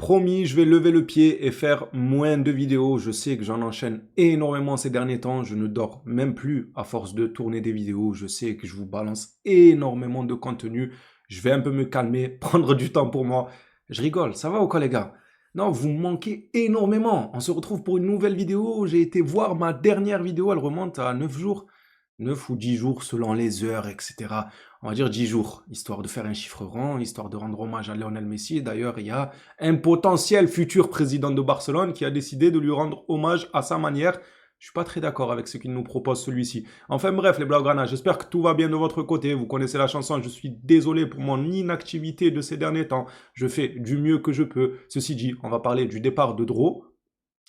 Promis, je vais lever le pied et faire moins de vidéos. Je sais que j'en enchaîne énormément ces derniers temps. Je ne dors même plus à force de tourner des vidéos. Je sais que je vous balance énormément de contenu. Je vais un peu me calmer, prendre du temps pour moi. Je rigole, ça va ou quoi les gars? Non, vous me manquez énormément. On se retrouve pour une nouvelle vidéo. J'ai été voir ma dernière vidéo, elle remonte à 9 jours. 9 ou 10 jours selon les heures, etc. On va dire 10 jours, histoire de faire un chiffre rond, histoire de rendre hommage à Lionel Messi. D'ailleurs, il y a un potentiel futur président de Barcelone qui a décidé de lui rendre hommage à sa manière. Je suis pas très d'accord avec ce qu'il nous propose celui-ci. Enfin bref, les Blaugrana, j'espère que tout va bien de votre côté. Vous connaissez la chanson, je suis désolé pour mon inactivité de ces derniers temps. Je fais du mieux que je peux. Ceci dit, on va parler du départ de Dro,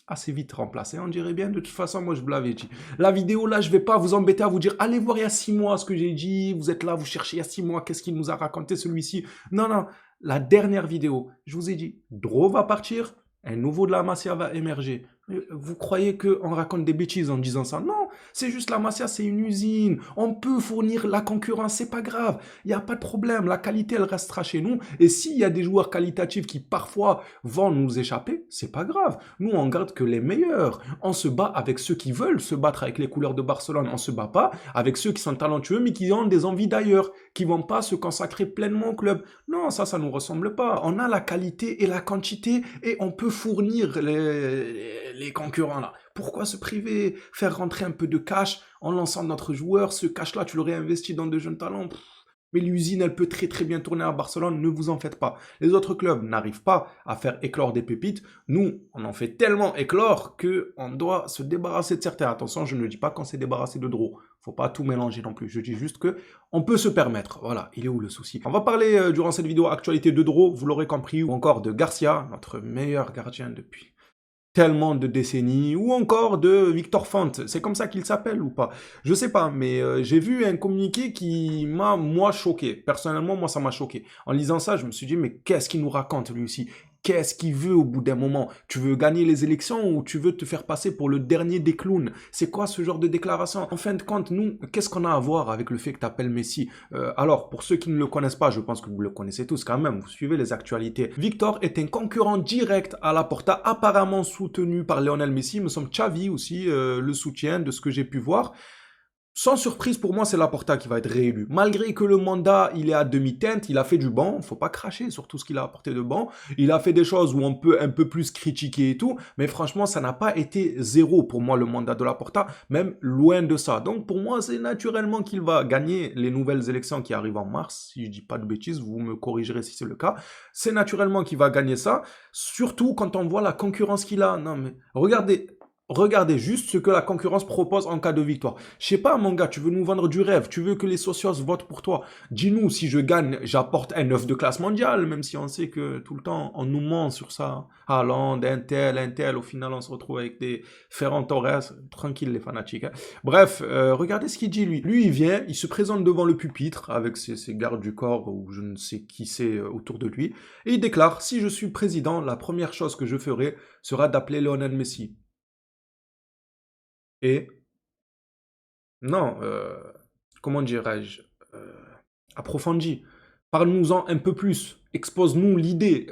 assez vite remplacé, on dirait bien. De toute façon, moi, je vous l'avais dit. La vidéo, là, je vais pas vous embêter à vous dire, allez voir il y a 6 mois ce que j'ai dit. Vous êtes là, vous cherchez il y a 6 mois, qu'est-ce qu'il nous a raconté celui-ci. Non, non, la dernière vidéo, je vous ai dit, Dro va partir, un nouveau de la Masia va émerger. Vous croyez qu'on raconte des bêtises en disant ça? Non, c'est juste la Masia, c'est une usine. On peut fournir la concurrence, c'est pas grave. Il n'y a pas de problème. La qualité, elle restera chez nous. Et s'il y a des joueurs qualitatifs qui parfois vont nous échapper, c'est pas grave. Nous, on garde que les meilleurs. On se bat avec ceux qui veulent se battre avec les couleurs de Barcelone. On se bat pas avec ceux qui sont talentueux mais qui ont des envies d'ailleurs, qui vont pas se consacrer pleinement au club. Non, ça nous ressemble pas. On a la qualité et la quantité et on peut fournir les concurrents là. Pourquoi se priver? Faire rentrer un peu de cash en lançant notre joueur. Ce cash-là, tu l'aurais investi dans de jeunes talents. Mais l'usine, elle peut très très bien tourner à Barcelone, ne vous en faites pas. Les autres clubs n'arrivent pas à faire éclore des pépites. Nous, on en fait tellement éclore qu'on doit se débarrasser de certains. Attention, je ne dis pas qu'on s'est débarrassé de Dro. Faut pas tout mélanger non plus. Je dis juste que on peut se permettre. Voilà, il est où le souci? On va parler durant cette vidéo actualité de Dro, vous l'aurez compris, ou encore de Garcia, notre meilleur gardien depuis tellement de décennies, ou encore de Victor Font. C'est comme ça qu'il s'appelle ou pas? Je sais pas, mais j'ai vu un communiqué qui m'a, moi, choqué. Personnellement, moi, ça m'a choqué. En lisant ça, je me suis dit, mais qu'est-ce qu'il nous raconte, lui aussi? Qu'est-ce qu'il veut au bout d'un moment? Tu veux gagner les élections ou tu veux te faire passer pour le dernier des clowns? C'est quoi ce genre de déclaration? En fin de compte, nous, qu'est-ce qu'on a à voir avec le fait que tu appelles Messi? Alors, pour ceux qui ne le connaissent pas, je pense que vous le connaissez tous quand même, vous suivez les actualités. Victor est un concurrent direct à Laporta, apparemment soutenu par Lionel Messi. Il me semble Xavi aussi le soutien de ce que j'ai pu voir. Sans surprise, pour moi, c'est Laporta qui va être réélu. Malgré que le mandat, il est à demi-teinte, il a fait du bon, faut pas cracher sur tout ce qu'il a apporté de bon. Il a fait des choses où on peut un peu plus critiquer et tout, mais franchement, ça n'a pas été zéro pour moi, le mandat de Laporta, même loin de ça. Donc pour moi, c'est naturellement qu'il va gagner les nouvelles élections qui arrivent en mars, si je dis pas de bêtises, vous me corrigerez si c'est le cas. C'est naturellement qu'il va gagner ça, surtout quand on voit la concurrence qu'il a. Non mais, regardez juste ce que la concurrence propose en cas de victoire. Je sais pas, mon gars, tu veux nous vendre du rêve, tu veux que les socios votent pour toi. Dis-nous, si je gagne, j'apporte un 9 de classe mondiale, même si on sait que tout le temps, on nous ment sur ça. Haaland, un tel, au final, on se retrouve avec des Ferran Torres. Tranquille, les fanatiques. Hein. Bref, regardez ce qu'il dit, lui. Lui, il vient, il se présente devant le pupitre avec ses gardes du corps, ou je ne sais qui c'est autour de lui, et il déclare, si je suis président, la première chose que je ferai sera d'appeler Lionel Messi. Et non, comment dirais-je, heu, approfondis. Parle-nous-en un peu plus. Expose-nous l'idée.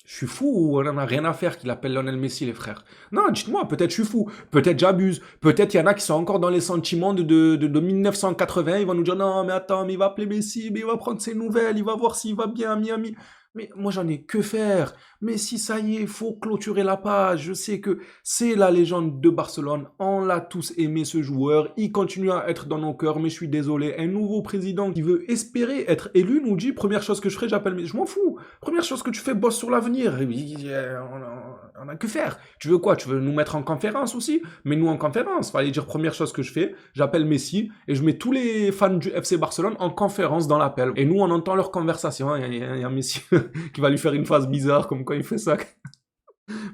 Je suis fou ou on en a rien à faire qu'il appelle Lionel Messi, les frères? Non, dites-moi, peut-être je suis fou, peut-être j'abuse, peut-être il y en a qui sont encore dans les sentiments de 1980, ils vont nous dire: «Non, mais attends, mais il va appeler Messi, mais il va prendre ses nouvelles, il va voir s'il va bien à Miami». Mais moi, j'en ai que faire. Messi, ça y est, il faut clôturer la page. Je sais que c'est la légende de Barcelone. On l'a tous aimé, ce joueur. Il continue à être dans nos cœurs, mais je suis désolé. Un nouveau président qui veut espérer être élu nous dit, première chose que je ferai, j'appelle Messi. Je m'en fous. Première chose que tu fais, bosse sur l'avenir. On a que faire. Tu veux quoi? Tu veux nous mettre en conférence aussi? Mets-nous en conférence. Fallait dire première chose que je fais, j'appelle Messi et je mets tous les fans du FC Barcelone en conférence dans l'appel. Et nous, on entend leur conversation. Il y a Messi qui va lui faire une phase bizarre comme quand il fait ça.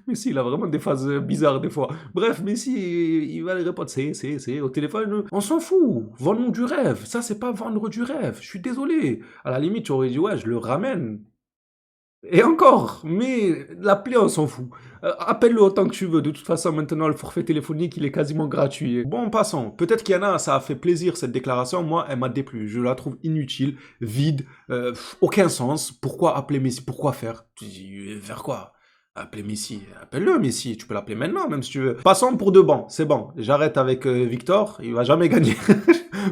Messi, il a vraiment des phases bizarres des fois. Bref, Messi, il va lui répondre, c'est, au téléphone. On s'en fout. Vends-nous du rêve. Ça, c'est pas vendre du rêve. Je suis désolé. À la limite, tu aurais dit, ouais, je le ramène. Et encore, mais l'appeler, on s'en fout. Appelle-le autant que tu veux. De toute façon, maintenant, le forfait téléphonique, il est quasiment gratuit. Bon, passons. Peut-être qu'il y en a, ça a fait plaisir, cette déclaration. Moi, elle m'a déplu. Je la trouve inutile, vide, aucun sens. Pourquoi appeler Messi? Pourquoi faire? Tu dis, faire quoi? Appeler Messi. Appelle-le, Messi. Tu peux l'appeler maintenant, même si tu veux. Passons pour de bon. C'est bon. J'arrête avec Victor. Il va jamais gagner.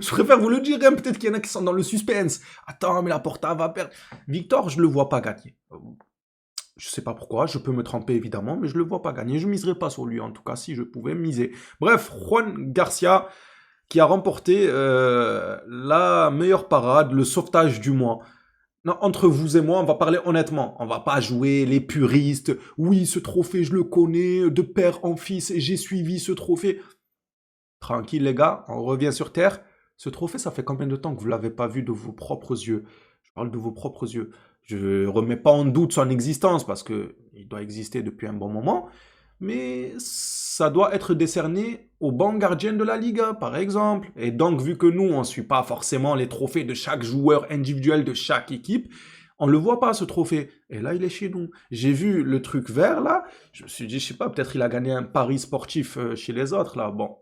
Je préfère vous le dire, hein. Peut-être qu'il y en a qui sont dans le suspense. Attends, mais la Porta va perdre. Victor, je le vois pas gagner. Je sais pas pourquoi, je peux me tromper évidemment, mais je le vois pas gagner. Je miserais pas sur lui, en tout cas, si je pouvais miser. Bref, Juan Garcia qui a remporté la meilleure parade, le sauvetage du mois. Non, entre vous et moi, on va parler honnêtement. On va pas jouer les puristes. Oui, ce trophée, je le connais, de père en fils, et j'ai suivi ce trophée. Tranquille les gars, on revient sur Terre. Ce trophée, ça fait combien de temps que vous l'avez pas vu de vos propres yeux? Je parle de vos propres yeux. Je remets pas en doute son existence parce que il doit exister depuis un bon moment, mais ça doit être décerné au bon gardien de la Liga, par exemple. Et donc, vu que nous, on ne suit pas forcément les trophées de chaque joueur individuel de chaque équipe, on le voit pas, ce trophée. Et là, il est chez nous. J'ai vu le truc vert, là. Je me suis dit, je sais pas, peut-être il a gagné un pari sportif chez les autres, là. Bon,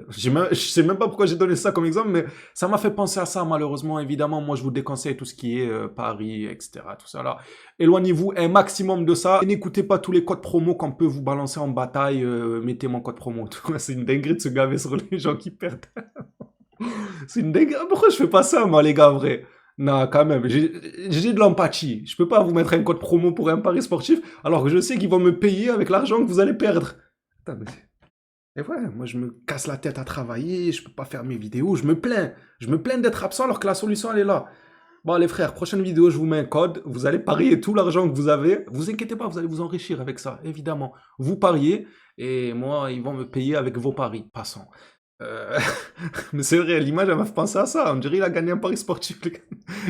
je sais même pas pourquoi j'ai donné ça comme exemple, mais ça m'a fait penser à ça, malheureusement. Évidemment, moi, je vous déconseille tout ce qui est paris, etc., tout ça, là. Éloignez-vous un maximum de ça. Et n'écoutez pas tous les codes promo qu'on peut vous balancer en bataille. Mettez mon code promo. C'est une dinguerie de se gaver sur les gens qui perdent. C'est une dinguerie. Pourquoi je fais pas ça, moi, les gars, vrai? Non, quand même, j'ai de l'empathie. Je peux pas vous mettre un code promo pour un pari sportif, alors que je sais qu'ils vont me payer avec l'argent que vous allez perdre. Attends, mais... Et ouais, moi je me casse la tête à travailler, je peux pas faire mes vidéos, je me plains. Je me plains d'être absent alors que la solution elle est là. Bon les frères, prochaine vidéo, je vous mets un code, vous allez parier tout l'argent que vous avez. Vous inquiétez pas, vous allez vous enrichir avec ça, évidemment. Vous pariez, et moi, ils vont me payer avec vos paris. Passons. Euh, Mais c'est vrai, l'image, elle m'a fait penser à ça. On dirait qu'il a gagné un pari sportif. Le gars.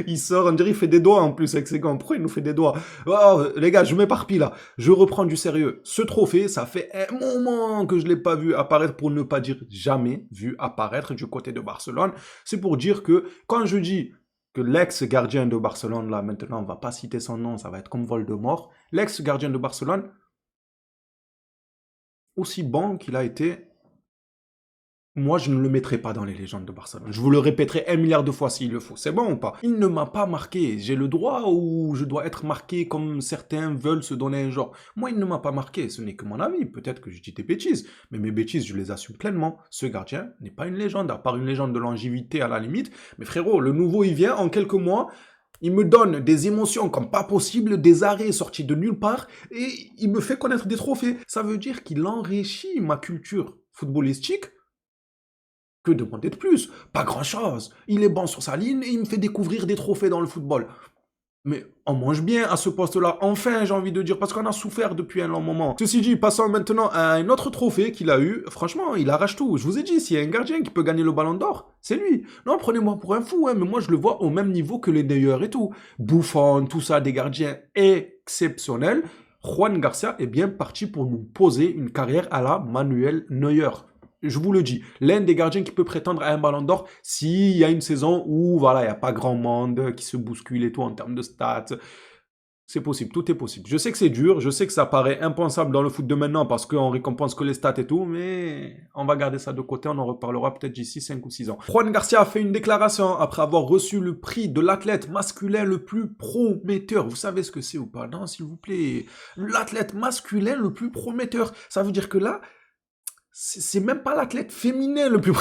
Il sort, on dirait qu'il fait des doigts en plus avec ses gants. Pourquoi il nous fait des doigts? Oh, les gars, je m'éparpille là. Je reprends du sérieux. Ce trophée, ça fait un moment que je l'ai pas vu apparaître, pour ne pas dire jamais vu apparaître du côté de Barcelone. C'est pour dire que quand je dis que l'ex-gardien de Barcelone, là, maintenant, on va pas citer son nom, ça va être comme Voldemort. L'ex-gardien de Barcelone, aussi bon qu'il a été, moi, je ne le mettrai pas dans les légendes de Barcelone. Je vous le répéterai 1 milliard de fois s'il le faut. C'est bon ou pas? Il ne m'a pas marqué. J'ai le droit ou je dois être marqué comme certains veulent se donner un genre? Moi, il ne m'a pas marqué. Ce n'est que mon avis. Peut-être que je dis des bêtises. Mais mes bêtises, je les assume pleinement. Ce gardien n'est pas une légende, à part une légende de longévité à la limite. Mais frérot, le nouveau, il vient en quelques mois. Il me donne des émotions comme pas possible, des arrêts sortis de nulle part, et il me fait connaître des trophées. Ça veut dire qu'il enrichit ma culture footballistique. Que demander de plus? Pas grand-chose. Il est bon sur sa ligne et il me fait découvrir des trophées dans le football. Mais on mange bien à ce poste-là, enfin j'ai envie de dire, parce qu'on a souffert depuis un long moment. Ceci dit, passons maintenant à un autre trophée qu'il a eu. Franchement, il arrache tout. Je vous ai dit, s'il y a un gardien qui peut gagner le ballon d'or, c'est lui. Non, prenez-moi pour un fou, hein, mais moi je le vois au même niveau que les Neuer et tout. Buffon, tout ça, des gardiens exceptionnels. Juan Garcia est bien parti pour nous poser une carrière à la Manuel Neuer. Je vous le dis, l'un des gardiens qui peut prétendre à un ballon d'or s'il y a une saison où voilà, il n'y a pas grand monde qui se bouscule et tout en termes de stats. C'est possible, tout est possible. Je sais que c'est dur, je sais que ça paraît impensable dans le foot de maintenant parce qu'on récompense que les stats et tout, mais on va garder ça de côté, on en reparlera peut-être d'ici 5 ou 6 ans. Juan Garcia a fait une déclaration après avoir reçu le prix de l'athlète masculin le plus prometteur. Vous savez ce que c'est ou pas? Non, s'il vous plaît. L'athlète masculin le plus prometteur. Ça veut dire que là, c'est même pas l'athlète féminin le plus...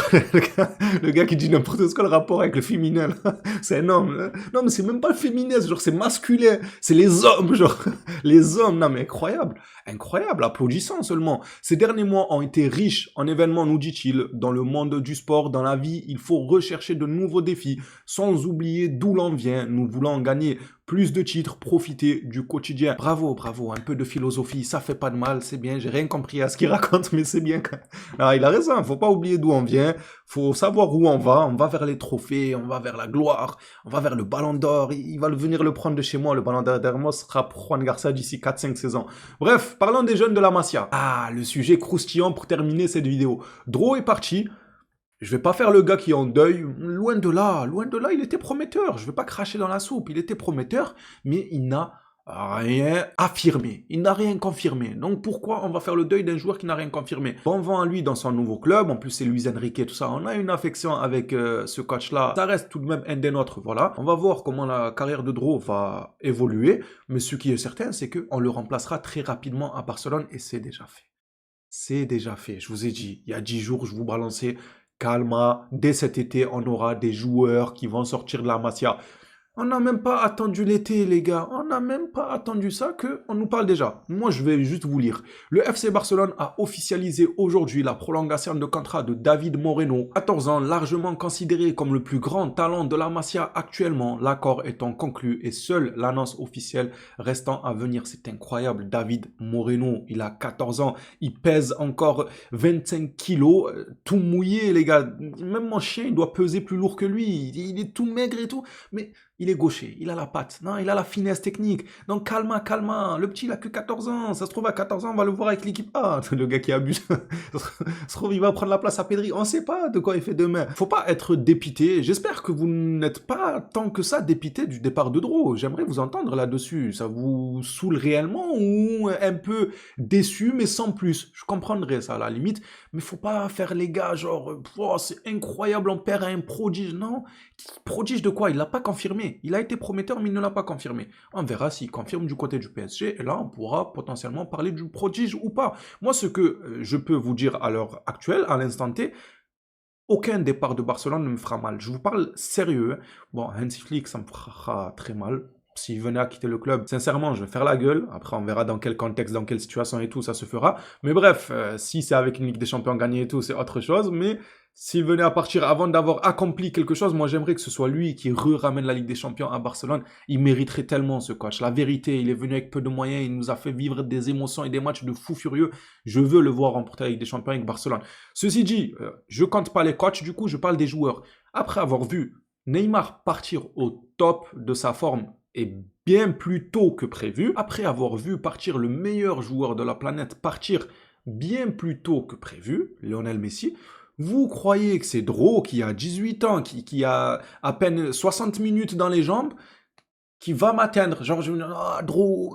le gars qui dit n'importe quoi, le rapport avec le féminin, là. C'est un homme. Là. Non, mais c'est même pas le féminin, genre c'est masculin. C'est les hommes, genre. Les hommes, non mais incroyable. Incroyable, applaudissant seulement. Ces derniers mois ont été riches en événements, nous dit-il. Dans le monde du sport, dans la vie, il faut rechercher de nouveaux défis, sans oublier d'où l'on vient. Nous voulons gagner plus de titres, profiter du quotidien. Bravo, bravo, un peu de philosophie, ça fait pas de mal, c'est bien, j'ai rien compris à ce qu'il raconte, mais c'est bien. Ah, il a raison, faut pas oublier d'où on vient, faut savoir où on va vers les trophées, on va vers la gloire, on va vers le ballon d'or, il va venir le prendre de chez moi, le ballon d'or derrière moi sera pour Juan Garcia d'ici 4-5 saisons. Bref, parlons des jeunes de la Masia. Ah, le sujet croustillant pour terminer cette vidéo. Dro est parti. Je vais pas faire le gars qui est en deuil, loin de là, il était prometteur, je vais pas cracher dans la soupe, il était prometteur, mais il n'a Rien affirmé. Il n'a rien confirmé. Donc pourquoi on va faire le deuil d'un joueur qui n'a rien confirmé? Bon vent à lui dans son nouveau club. En plus, c'est Luis Enrique et tout ça. On a une affection avec ce coach-là. Ça reste tout de même un des nôtres. Voilà. On va voir comment la carrière de Dro va évoluer. Mais ce qui est certain, c'est qu'on le remplacera très rapidement à Barcelone et c'est déjà fait. C'est déjà fait. Je vous ai dit, il y a 10 jours, je vous balançais. Calma. Dès cet été, on aura des joueurs qui vont sortir de la Masia. On n'a même pas attendu l'été, les gars. On n'a même pas attendu ça que on nous parle déjà. Moi, je vais juste vous lire. Le FC Barcelone a officialisé aujourd'hui la prolongation de contrat de David Moreno, 14 ans, largement considéré comme le plus grand talent de la Masia actuellement. L'accord étant conclu et seule l'annonce officielle restant à venir. C'est incroyable. David Moreno, il a 14 ans. Il pèse encore 25 kilos. Tout mouillé, les gars. Même mon chien, il doit peser plus lourd que lui. Il est tout maigre et tout. Mais il est gaucher, il a la patte, non, il a la finesse technique. Donc calma, calma. Le petit, il a que 14 ans. Ça se trouve, à 14 ans, on va le voir avec l'équipe A. Le gars qui abuse. Ça se trouve, il va prendre la place à Pedri. On ne sait pas de quoi il fait demain. Faut pas être dépité. J'espère que vous n'êtes pas tant que ça dépité du départ de Dro. J'aimerais vous entendre là-dessus. Ça vous saoule réellement ou un peu déçu, mais sans plus. Je comprendrais ça à la limite. Mais faut pas faire les gars genre, oh, c'est incroyable, on perd un prodige. Non, prodige de quoi? Il l'a pas confirmé. Il a été prometteur, mais il ne l'a pas confirmé. On verra s'il confirme du côté du PSG. Et là, on pourra potentiellement parler du prodige ou pas. Moi, ce que je peux vous dire à l'heure actuelle, à l'instant T, aucun départ de Barcelone ne me fera mal. Je vous parle sérieux. Bon, Hansi Flick, ça me fera très mal. S'il venait à quitter le club, sincèrement, je vais faire la gueule. Après, on verra dans quel contexte, dans quelle situation et tout, ça se fera. Mais bref, si c'est avec une Ligue des Champions gagnée et tout, c'est autre chose. Mais s'il venait à partir avant d'avoir accompli quelque chose, moi j'aimerais que ce soit lui qui ramène la Ligue des Champions à Barcelone. Il mériterait tellement ce coach. La vérité, il est venu avec peu de moyens, il nous a fait vivre des émotions et des matchs de fou furieux. Je veux le voir remporter la Ligue des Champions avec Barcelone. Ceci dit, je compte pas les coachs, du coup je parle des joueurs. Après avoir vu Neymar partir au top de sa forme et bien plus tôt que prévu, après avoir vu partir le meilleur joueur de la planète, partir bien plus tôt que prévu, Lionel Messi, vous croyez que c'est Dro qui a 18 ans, qui a à peine 60 minutes dans les jambes, qui va m'atteindre? Genre, je me dis, ah, Dro,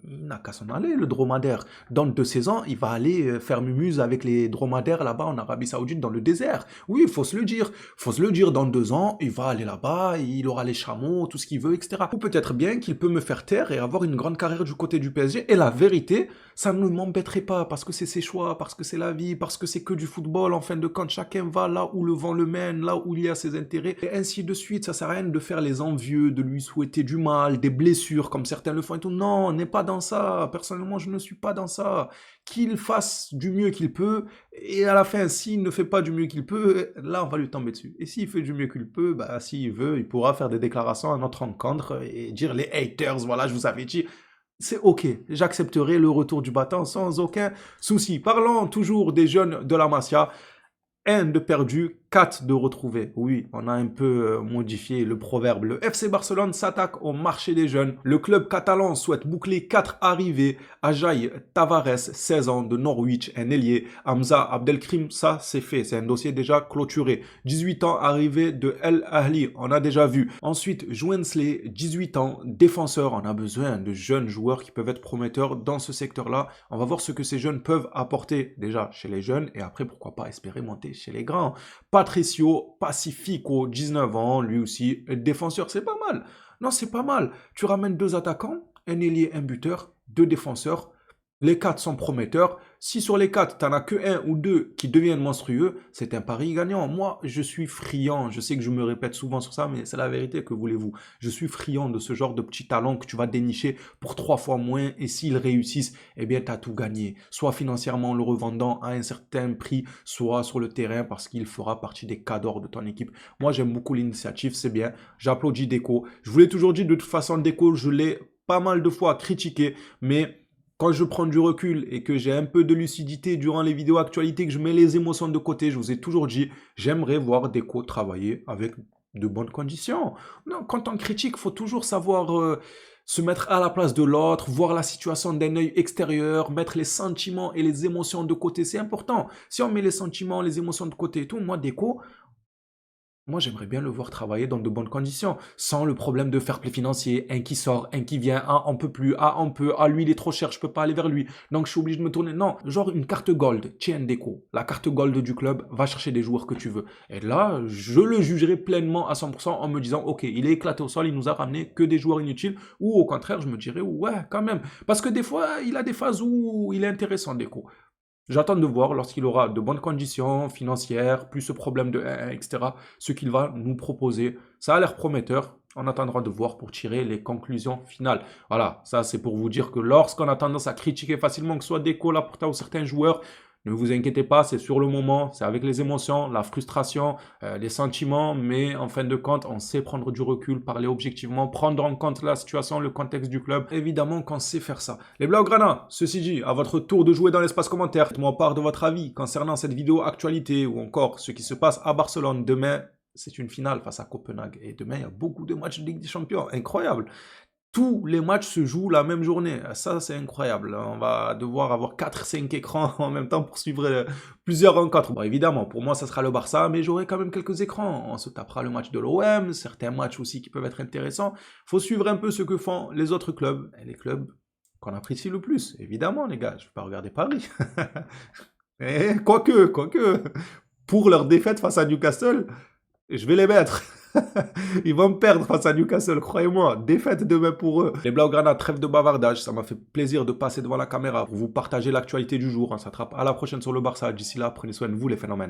il n'a qu'à s'en aller, le dromadaire. Dans 2 saisons, il va aller faire mumuse avec les dromadaires là-bas en Arabie Saoudite dans le désert. Oui, il faut se le dire. Il faut se le dire, dans 2 ans, il va aller là-bas, il aura les chameaux, tout ce qu'il veut, etc. Ou peut-être bien qu'il peut me faire taire et avoir une grande carrière du côté du PSG. Et la vérité, ça ne m'embêterait pas parce que c'est ses choix, parce que c'est la vie, parce que c'est que du football. En fin de compte, chacun va là où le vent le mène, là où il y a ses intérêts, et ainsi de suite. Ça sert à rien de faire les envieux, de lui souhaiter du mal, des blessures comme certains le font et tout. Non, on n'est pas dans ça. Personnellement, je ne suis pas dans ça. Qu'il fasse du mieux qu'il peut, et à la fin, s'il ne fait pas du mieux qu'il peut, là, on va lui tomber dessus. Et s'il fait du mieux qu'il peut, bah, s'il veut, il pourra faire des déclarations à notre encontre et dire les haters, voilà, je vous avais dit. C'est ok, j'accepterai le retour du battant sans aucun souci. Parlons toujours des jeunes de la Masia. Un de perdu, 4 de retrouvés. Oui, on a un peu modifié le proverbe. Le FC Barcelone s'attaque au marché des jeunes. Le club catalan souhaite boucler 4 arrivées. Ajaï Tavares, 16 ans, de Norwich, un ailier. Hamza Abdelkrim, ça c'est fait. C'est un dossier déjà clôturé. 18 ans, arrivé de El Ahly. On a déjà vu. Ensuite, Jouensley, 18 ans, défenseur. On a besoin de jeunes joueurs qui peuvent être prometteurs dans ce secteur-là. On va voir ce que ces jeunes peuvent apporter déjà chez les jeunes. Et après, pourquoi pas espérer monter chez les grands. Patricio Pacifico, 19 ans, lui aussi, défenseur, c'est pas mal. Non, c'est pas mal. Tu ramènes 2 attaquants, un ailier, un buteur, 2 défenseurs. Les 4 sont prometteurs. Si sur les 4, tu n'en as que 1 ou 2 qui deviennent monstrueux, c'est un pari gagnant. Moi, je suis friand. Je sais que je me répète souvent sur ça, mais c'est la vérité, que voulez-vous. Je suis friand de ce genre de petits talents que tu vas dénicher pour 3 fois moins. Et s'ils réussissent, eh bien, tu as tout gagné. Soit financièrement en le revendant à un certain prix, soit sur le terrain parce qu'il fera partie des cadors de ton équipe. Moi, j'aime beaucoup l'initiative, c'est bien. J'applaudis Deco. Je vous l'ai toujours dit, de toute façon, Deco, je l'ai pas mal de fois critiqué, mais quand je prends du recul et que j'ai un peu de lucidité durant les vidéos actualités, que je mets les émotions de côté, je vous ai toujours dit, j'aimerais voir Deco travailler avec de bonnes conditions. Non, quand on critique, il faut toujours savoir se mettre à la place de l'autre, voir la situation d'un œil extérieur, mettre les sentiments et les émotions de côté. C'est important. Si on met les sentiments, les émotions de côté et tout, moi, Deco, Moi, j'aimerais bien le voir travailler dans de bonnes conditions, sans le problème de fair play financier, un qui sort, un qui vient, ah on peut plus, ah on peut, ah lui il est trop cher, je peux pas aller vers lui, donc je suis obligé de me tourner. Non, genre une carte gold, Chien Deco, la carte gold du club, va chercher des joueurs que tu veux. Et là, je le jugerai pleinement à 100% en me disant, ok, il est éclaté au sol, il nous a ramené que des joueurs inutiles, ou au contraire, je me dirais, ouais, quand même. Parce que des fois, il a des phases où il est intéressant, Deco. J'attends de voir lorsqu'il aura de bonnes conditions financières, plus ce problème de 1-1, etc., ce qu'il va nous proposer. Ça a l'air prometteur. On attendra de voir pour tirer les conclusions finales. Voilà, ça c'est pour vous dire que lorsqu'on a tendance à critiquer facilement, que ce soit Deco, Laporta ou certains joueurs, ne vous inquiétez pas, c'est sur le moment, c'est avec les émotions, la frustration, les sentiments, mais en fin de compte, on sait prendre du recul, parler objectivement, prendre en compte la situation, le contexte du club. Évidemment qu'on sait faire ça. Les Blaugrana, ceci dit, à votre tour de jouer dans l'espace commentaire, faites-moi part de votre avis concernant cette vidéo actualité ou encore ce qui se passe à Barcelone demain. C'est une finale face à Copenhague. Et demain, il y a beaucoup de matchs de Ligue des Champions. Incroyable. Tous les matchs se jouent la même journée. Ça, c'est incroyable. On va devoir avoir 4-5 écrans en même temps pour suivre plusieurs rencontres. Bon, évidemment, pour moi, ça sera le Barça, mais j'aurai quand même quelques écrans. On se tapera le match de l'OM, certains matchs aussi qui peuvent être intéressants. Faut suivre un peu ce que font les autres clubs. Et les clubs qu'on apprécie le plus, évidemment, les gars. Je ne vais pas regarder Paris. Et quoique, pour leur défaite face à Newcastle, je vais les mettre. Ils vont me perdre face à Newcastle, croyez-moi. Défaite demain pour eux. Les Blaugrana, trêve de bavardage. Ça m'a fait plaisir de passer devant la caméra pour vous partager l'actualité du jour. On s'attrape à la prochaine sur le Barça. D'ici là, prenez soin de vous les phénomènes.